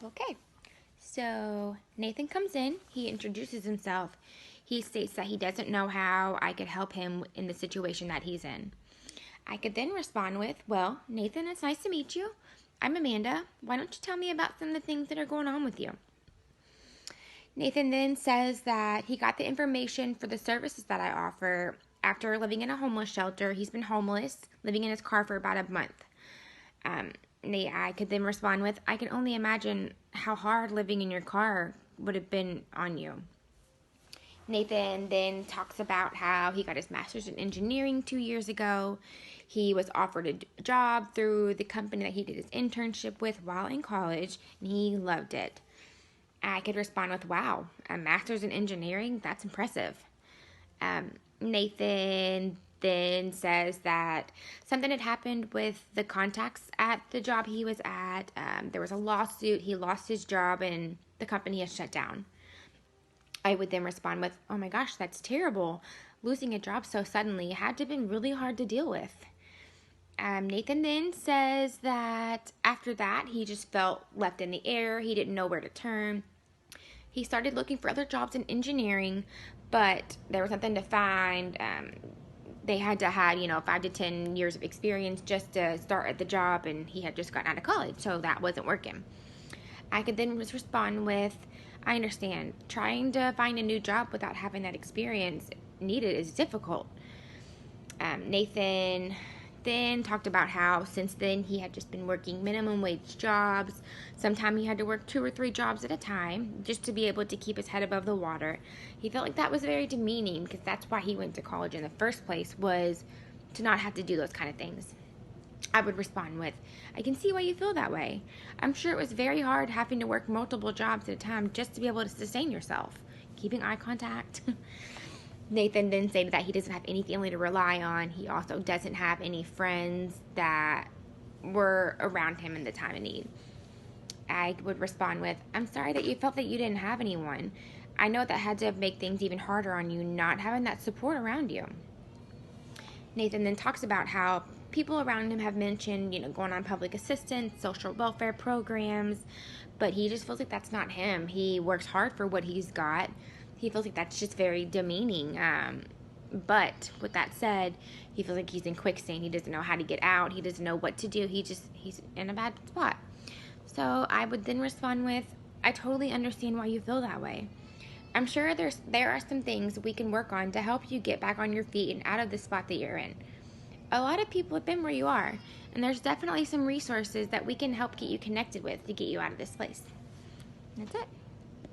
Okay, so Nathan comes in, he introduces himself. He states that he doesn't know how I could help him in the situation that he's in. I could then respond with, "Well, Nathan, it's nice to meet you. I'm Amanda. Why don't you tell me about some of the things that are going on with you?" Nathan then says that he got the information for the services that I offer after living in a homeless shelter. He's been homeless, living in his car for about a month. Um, I could then respond with, "I can only imagine how hard living in your car would have been on you." Nathan then talks about how he got his master's in engineering 2 years ago. He was offered a job through the company that he did his internship with while in college, and he loved it. I could respond with, "Wow, a master's in engineering? That's impressive." Nathan then says that something had happened with the contacts at the job he was at. There was a lawsuit. He lost his job, and the company has shut down. I would then respond with, "Oh my gosh, that's terrible. Losing a job so suddenly had to have been really hard to deal with." Nathan then says that after that, he just felt left in the air. He didn't know where to turn. He started looking for other jobs in engineering, but there was nothing to find. They had to have 5 to 10 years of experience just to start at the job, and he had just gotten out of college, so that wasn't working. I could then just respond with, "I understand. Trying to find a new job without having that experience needed is difficult." Nathan then talked about how since then he had just been working minimum wage jobs. Sometimes he had to work 2 or 3 jobs at a time just to be able to keep his head above the water. He felt like that was very demeaning because that's why he went to college in the first place, was to not have to do those kind of things. I would respond with, "I can see why you feel that way. I'm sure it was very hard having to work multiple jobs at a time just to be able to sustain yourself. Keeping eye contact." Nathan then stated that he doesn't have any family to rely on. He also doesn't have any friends that were around him in the time of need. I would respond with, "I'm sorry that you felt that you didn't have anyone. I know that had to make things even harder on you not having that support around you." Nathan then talks about how people around him have mentioned, going on public assistance, social welfare programs, but he just feels like that's not him. He works hard for what he's got. He feels like that's just very demeaning. But with that said, he feels like he's in quicksand. He doesn't know how to get out. He doesn't know what to do. He's in a bad spot. So I would then respond with, "I totally understand why you feel that way. I'm sure there are some things we can work on to help you get back on your feet and out of the spot that you're in. A lot of people have been where you are, and there's definitely some resources that we can help get you connected with to get you out of this place." And that's it.